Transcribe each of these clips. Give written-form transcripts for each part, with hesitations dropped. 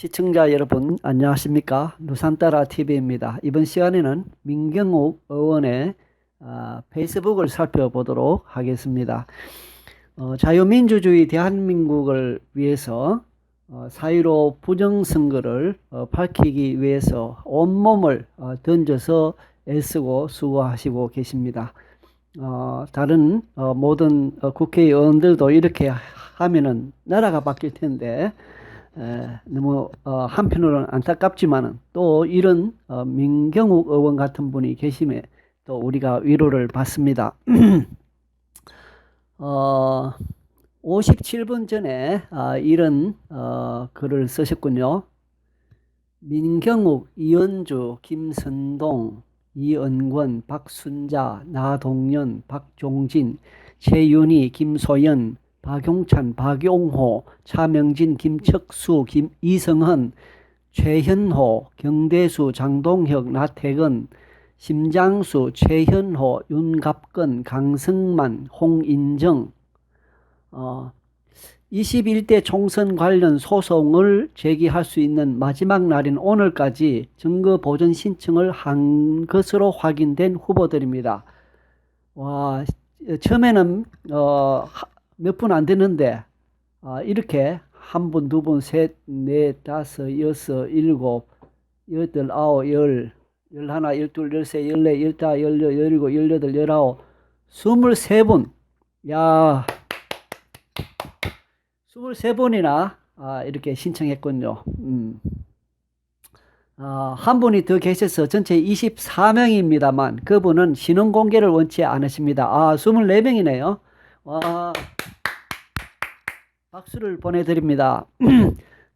시청자 여러분 안녕하십니까? 누산따라 TV입니다. 이번 시간에는 민경욱 의원의 페이스북을 살펴보도록 하겠습니다. 자유민주주의 대한민국을 위해서 4.15 부정선거를 밝히기 위해서 온몸을 던져서 애쓰고 수고하시고 계십니다. 다른 모든 국회의원들도 이렇게 하면은 나라가 바뀔 텐데 너무 한편으로는 안타깝지만은 또 이런 민경욱 의원 같은 분이 계심에 또 우리가 위로를 받습니다. 57분 전에 이런 글을 쓰셨군요. 민경욱, 이현주, 김선동, 이은권, 박순자, 나동연, 박종진, 최윤희, 김소연, 박용찬, 박용호, 차명진, 김척수, 이성헌, 최현호, 경대수, 장동혁, 나태근, 심장수, 최현호, 윤갑근, 강승만, 홍인정 21대 총선 관련 소송을 제기할 수 있는 마지막 날인 오늘까지 증거 보전 신청을 한 것으로 확인된 후보들입니다. 와, 처음에는 몇 분 안 됐는데 이렇게 한 분, 두 분, 셋, 넷, 다섯, 여섯, 일곱, 여덟, 아홉, 열, 열하나, 열둘, 열세, 열네, 열다, 열여, 열일곱, 열여덟, 열아홉, 23분. 야, 23번이나 이렇게 신청했군요. 한 분이 더 계셔서 전체 24명입니다만 그분은 신원 공개를 원치 않으십니다. 24명이네요. 와, 박수를 보내드립니다.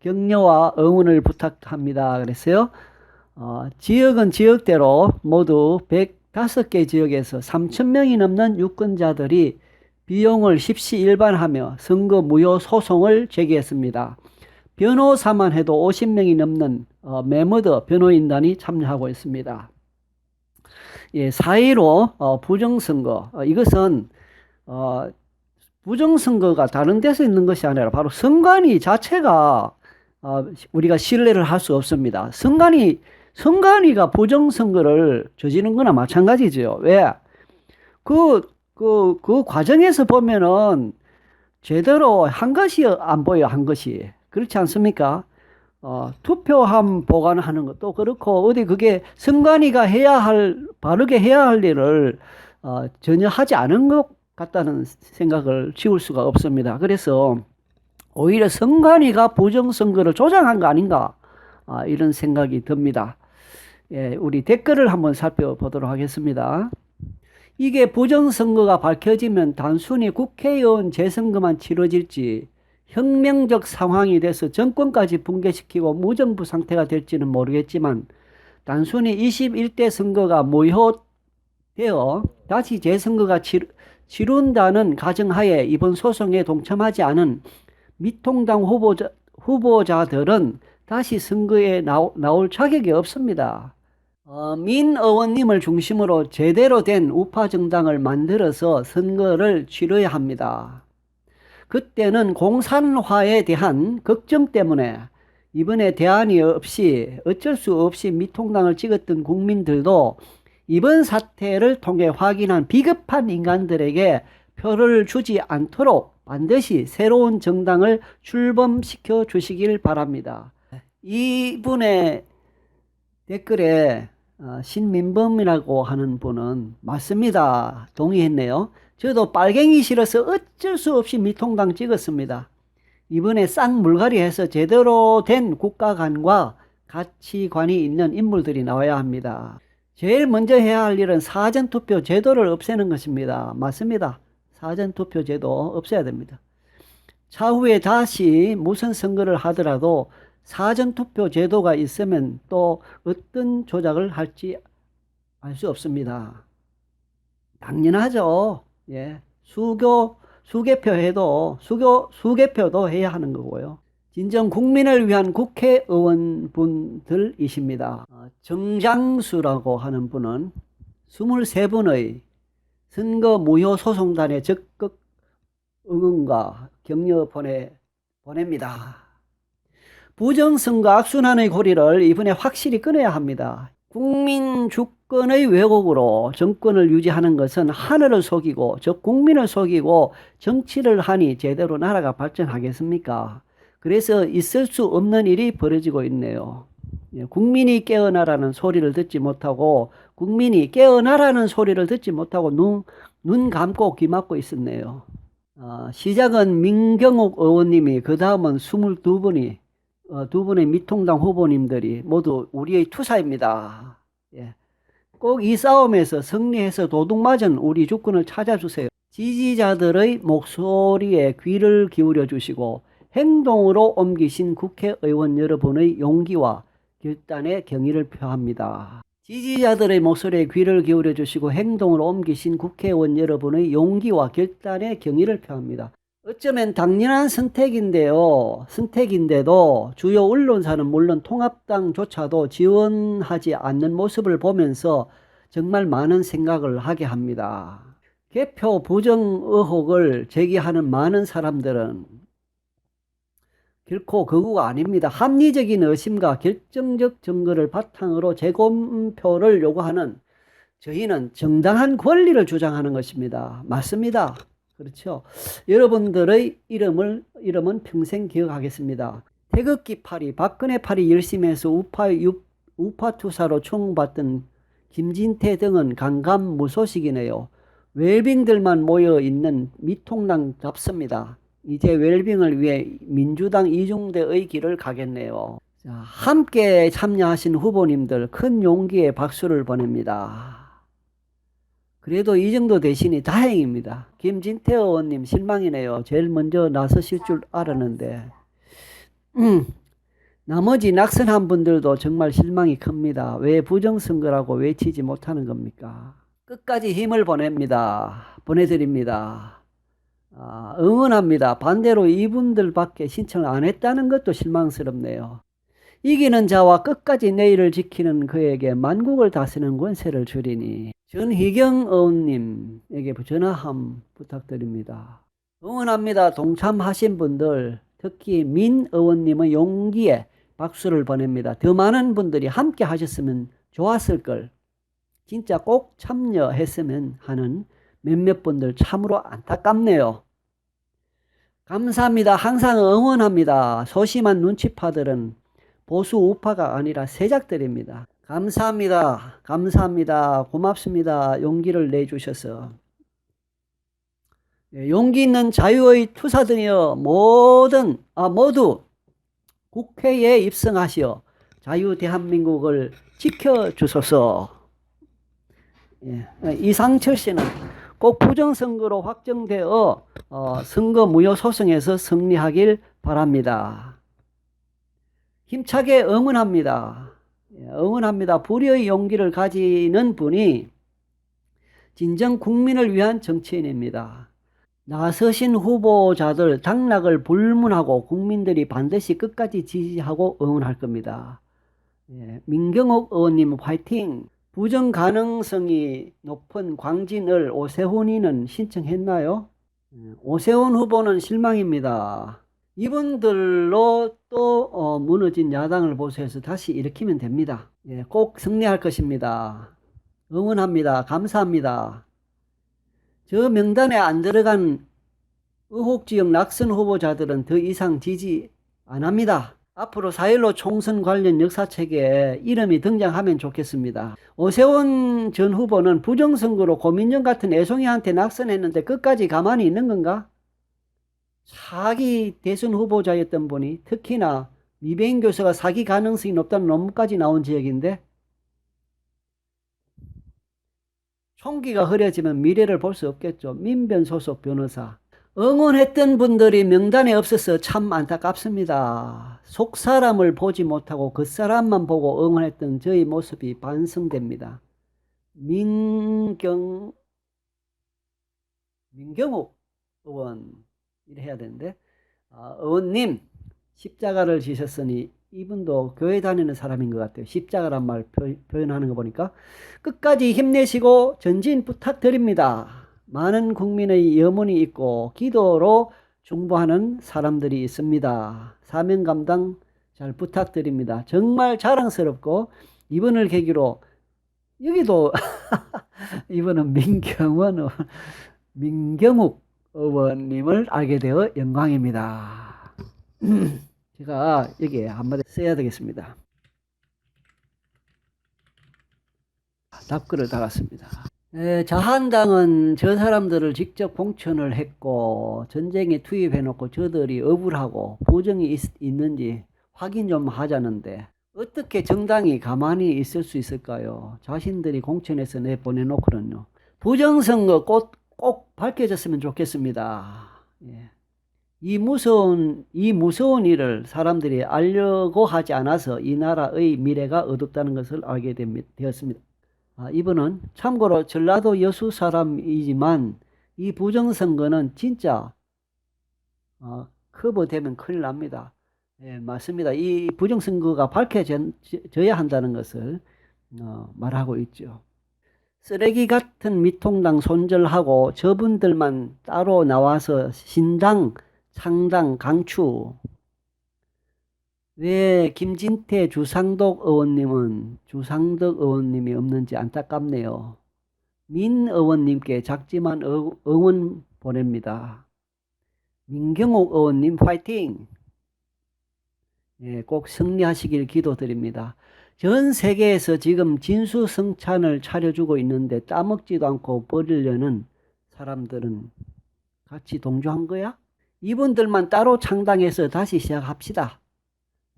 격려와 응원을 부탁합니다. 그랬어요. 지역은 지역대로 모두 105개 지역에서 3,000명이 넘는 유권자들이 비용을 십시일반하며 선거 무효 소송을 제기했습니다. 변호사만 해도 50명이 넘는 매머더 변호인단이 참여하고 있습니다. 예, 4.15 부정선거 이것은 부정선거가 다른 데서 있는 것이 아니라 바로 선관위 자체가 우리가 신뢰를 할 수 없습니다. 선관위가 부정선거를 저지른 거나 마찬가지죠. 왜? 그 과정에서 보면은 제대로 한 것이 안 보여, 한 것이. 그렇지 않습니까? 투표함 보관하는 것도 그렇고, 어디 그게 선관위가 바르게 해야 할 일을 전혀 하지 않은 것 같다는 생각을 지울 수가 없습니다. 그래서 오히려 선관위가 부정선거를 조장한 거 아닌가, 이런 생각이 듭니다. 예, 우리 댓글을 한번 살펴보도록 하겠습니다. 이게 부정선거가 밝혀지면 단순히 국회의원 재선거만 치러질지 혁명적 상황이 돼서 정권까지 붕괴시키고 무정부 상태가 될지는 모르겠지만 단순히 21대 선거가 무효되어 다시 재선거가 치룬다는 가정하에 이번 소송에 동참하지 않은 미통당 후보자들은 다시 선거에 나올 자격이 없습니다. 민 의원님을 중심으로 제대로 된 우파 정당을 만들어서 선거를 치러야 합니다. 그때는 공산화에 대한 걱정 때문에 이번에 대안이 없이 어쩔 수 없이 미통당을 찍었던 국민들도 이번 사태를 통해 확인한 비겁한 인간들에게 표를 주지 않도록 반드시 새로운 정당을 출범시켜 주시길 바랍니다. 이분의 댓글에 신민범이라고 하는 분은 맞습니다. 동의했네요. 저도 빨갱이 싫어서 어쩔 수 없이 미통당 찍었습니다. 이번에 쌍물갈이 해서 제대로 된 국가관과 가치관이 있는 인물들이 나와야 합니다. 제일 먼저 해야 할 일은 사전투표 제도를 없애는 것입니다. 맞습니다. 사전투표 제도 없애야 됩니다. 차후에 다시 무슨 선거를 하더라도 사전투표 제도가 있으면 또 어떤 조작을 할지 알 수 없습니다. 당연하죠. 예. 수개표도 해야 하는 거고요. 진정 국민을 위한 국회의원 분들이십니다. 정장수라고 하는 분은 23분의 선거 무효 소송단에 적극 응원과 격려 보냅니다. 부정선거 악순환의 고리를 이번에 확실히 끊어야 합니다. 국민 주권의 왜곡으로 정권을 유지하는 것은 하늘을 속이고 즉 국민을 속이고 정치를 하니 제대로 나라가 발전하겠습니까? 그래서 있을 수 없는 일이 벌어지고 있네요. 국민이 깨어나라는 소리를 듣지 못하고 국민이 깨어나라는 소리를 듣지 못하고 눈 감고 귀 막고 있었네요. 시작은 민경욱 의원님이 그 다음은 22분이 두 분의 미통당 후보님들이 모두 우리의 투사입니다. 예. 꼭 이 싸움에서 승리해서 도둑맞은 우리 주권을 찾아주세요. 지지자들의 목소리에 귀를 기울여 주시고 행동으로 옮기신 국회의원 여러분의 용기와 결단에 경의를 표합니다. 지지자들의 목소리에 귀를 기울여 주시고 행동으로 옮기신 국회의원 여러분의 용기와 결단에 경의를 표합니다. 어쩌면 당연한 선택인데도 주요 언론사는 물론 통합당조차도 지원하지 않는 모습을 보면서 정말 많은 생각을 하게 합니다. 개표 부정 의혹을 제기하는 많은 사람들은 결코 극우가 아닙니다. 합리적인 의심과 결정적 증거를 바탕으로 재검표를 요구하는 저희는 정당한 권리를 주장하는 것입니다. 맞습니다. 그렇죠. 여러분들의 이름은 평생 기억하겠습니다. 태극기 팔이, 박근혜 팔이 열심히 해서 우파 투사로 총받던 김진태 등은 강감무소식이네요. 웰빙들만 모여있는 미통당답습니다. 이제 웰빙을 위해 민주당 이중대의 길을 가겠네요. 자, 함께 참여하신 후보님들 큰 용기의 박수를 보냅니다. 그래도 이 정도 되시니 다행입니다. 김진태 의원님 실망이네요. 제일 먼저 나서실 줄 알았는데 나머지 낙선한 분들도 정말 실망이 큽니다. 왜 부정선거라고 외치지 못하는 겁니까? 끝까지 힘을 보내드립니다. 응원합니다. 반대로 이분들밖에 신청을 안 했다는 것도 실망스럽네요. 이기는 자와 끝까지 내일을 지키는 그에게 만국을 다스리는 권세를 주리니 전희경 의원님에게 전화 부탁드립니다. 응원합니다. 동참하신 분들 특히 민 의원님의 용기에 박수를 보냅니다. 더 많은 분들이 함께 하셨으면 좋았을 걸. 진짜 꼭 참여했으면 하는 몇몇 분들 참으로 안타깝네요. 감사합니다. 항상 응원합니다. 소심한 눈치파들은 보수 우파가 아니라 세작들입니다. 감사합니다. 고맙습니다. 용기를 내주셔서. 용기 있는 자유의 투사들이여 모두 국회에 입성하시어 자유 대한민국을 지켜주소서. 이상철 씨는 꼭 부정선거로 확정되어 선거 무효 소송에서 승리하길 바랍니다. 힘차게 응원합니다. 불의의 용기를 가지는 분이 진정 국민을 위한 정치인입니다. 나서신 후보자들 당락을 불문하고 국민들이 반드시 끝까지 지지하고 응원할 겁니다. 민경욱 의원님 화이팅! 부정 가능성이 높은 광진을 오세훈이는 신청했나요? 오세훈 후보는 실망입니다. 이분들로 또 무너진 야당을 보수해서 다시 일으키면 됩니다. 꼭 승리할 것입니다. 응원합니다. 감사합니다. 저 명단에 안 들어간 의혹지역 낙선 후보자들은 더 이상 지지 안 합니다. 앞으로 4.15 총선 관련 역사책에 이름이 등장하면 좋겠습니다. 오세훈 전 후보는 부정선거로 고민정 같은 애송이한테 낙선했는데 끝까지 가만히 있는 건가? 사기 대선 후보자였던 분이 특히나 미배인 교수가 사기 가능성이 높다는 논문까지 나온 지역인데 총기가 흐려지면 미래를 볼 수 없겠죠. 민변 소속 변호사. 응원했던 분들이 명단에 없어서 참 안타깝습니다. 속사람을 보지 못하고 겉사람만 보고 응원했던 저희 모습이 반성됩니다. 민경욱 의원 이래 해야 되는데 의원님 십자가를 지셨으니 이분도 교회 다니는 사람인 것 같아요. 십자가란 말 표현하는 거 보니까 끝까지 힘내시고 전진 부탁드립니다. 많은 국민의 염원이 있고 기도로 중보하는 사람들이 있습니다. 사명 감당 잘 부탁드립니다. 정말 자랑스럽고 이번을 계기로 여기도 이번은 민경욱 의원님을 알게 되어 영광입니다. 제가 여기에 한마디 써야 되겠습니다. 답글을 달았습니다. 자한당은 저 사람들을 직접 공천을 했고 전쟁에 투입해놓고 저들이 억울하고 부정이 있는지 확인 좀 하자는데 어떻게 정당이 가만히 있을 수 있을까요? 자신들이 공천해서 내보내놓고는요. 부정선거 꼭 밝혀졌으면 좋겠습니다. 예. 이 무서운 일을 사람들이 알려고 하지 않아서 이 나라의 미래가 어둡다는 것을 알게 되었습니다. 이분은 참고로 전라도 여수 사람이지만 이 부정선거는 진짜 커버되면 큰일 납니다. 예, 맞습니다. 이 부정선거가 밝혀져야 한다는 것을 말하고 있죠. 쓰레기 같은 미통당 손절하고 저분들만 따로 나와서 신당, 창당, 강추. 왜 김진태 주상덕 의원님이 없는지 안타깝네요. 민 의원님께 작지만 응원 보냅니다. 민경욱 의원님 파이팅! 예, 꼭 승리하시길 기도드립니다. 전 세계에서 지금 진수성찬을 차려주고 있는데 따먹지도 않고 버리려는 사람들은 같이 동조한 거야? 이분들만 따로 창당해서 다시 시작합시다.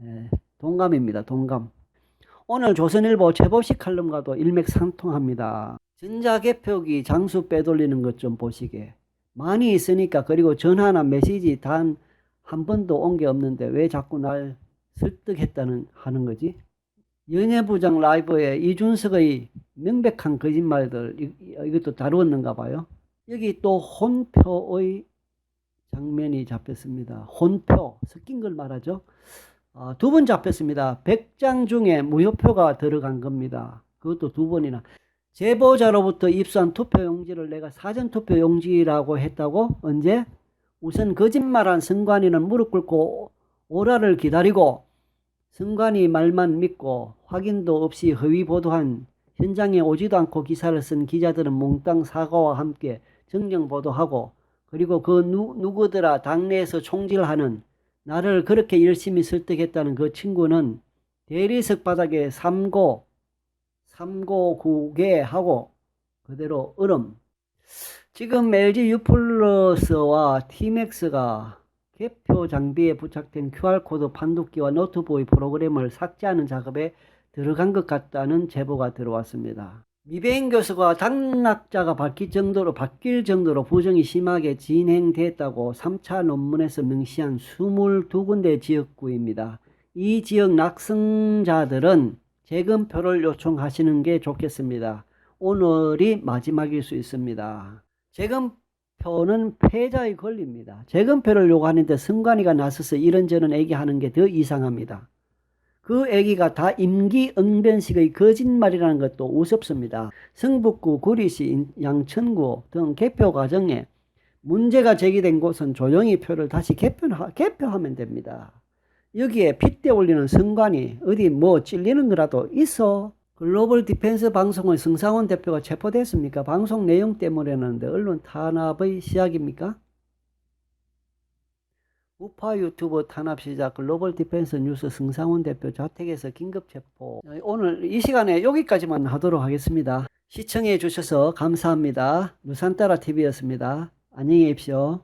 예, 동감입니다. 동감. 오늘 조선일보 최보식 칼럼과도 일맥상통합니다. 전자개표기 장수 빼돌리는 것 좀 보시게. 많이 있으니까. 그리고 전화나 메시지 단 한 번도 온 게 없는데 왜 자꾸 날 하는 거지? 연예부장 라이브에 이준석의 명백한 거짓말들 이것도 다루었는가 봐요. 여기 또 혼표의 장면이 잡혔습니다. 혼표 섞인 걸 말하죠. 두 번 잡혔습니다. 100장 중에 무효표가 들어간 겁니다. 그것도 두 번이나. 제보자로부터 입수한 투표용지를 내가 사전투표용지라고 했다고? 언제? 우선 거짓말한 선관위는 무릎 꿇고 오라를 기다리고 선관위 말만 믿고 확인도 없이 허위 보도한 현장에 오지도 않고 기사를 쓴 기자들은 몽땅 사과와 함께 정정 보도하고 그리고 그 누구더라 당내에서 총질하는 나를 그렇게 열심히 설득했다는 그 친구는 대리석 바닥에 삼고구개하고 그대로 얼음. 지금 LG U+와 T맥스가 개표 장비에 부착된 QR코드 판독기와 노트북의 프로그램을 삭제하는 작업에 들어간 것 같다는 제보가 들어왔습니다. 미배인 교수가 당락자가 바뀔 정도로 부정이 심하게 진행됐다고 3차 논문에서 명시한 22군데 지역구입니다. 이 지역 낙선자들은 재검표를 요청하시는 게 좋겠습니다. 오늘이 마지막일 수 있습니다. 재검표는 패자의 권리입니다. 재검표를 요구하는데 선관위가 나서서 이런저런 얘기하는 게 더 이상합니다. 그 얘기가 다 임기응변식의 거짓말이라는 것도 우습습니다. 성북구, 구리시, 양천구 등 개표 과정에 문제가 제기된 곳은 조용히 표를 다시 개표하면 됩니다. 여기에 핏대 올리는 선관위 어디 뭐 찔리는 거라도 있어. 글로벌 디펜스 방송의 성상원 대표가 체포됐습니까? 방송 내용 때문에였는데 언론 탄압의 시작입니까? 우파 유튜버 탄압 시작. 글로벌 디펜스 뉴스 성상원 대표 자택에서 긴급 체포. 오늘 이 시간에 여기까지만 하도록 하겠습니다. 시청해 주셔서 감사합니다. 누산따라TV였습니다. 안녕히 계십시오.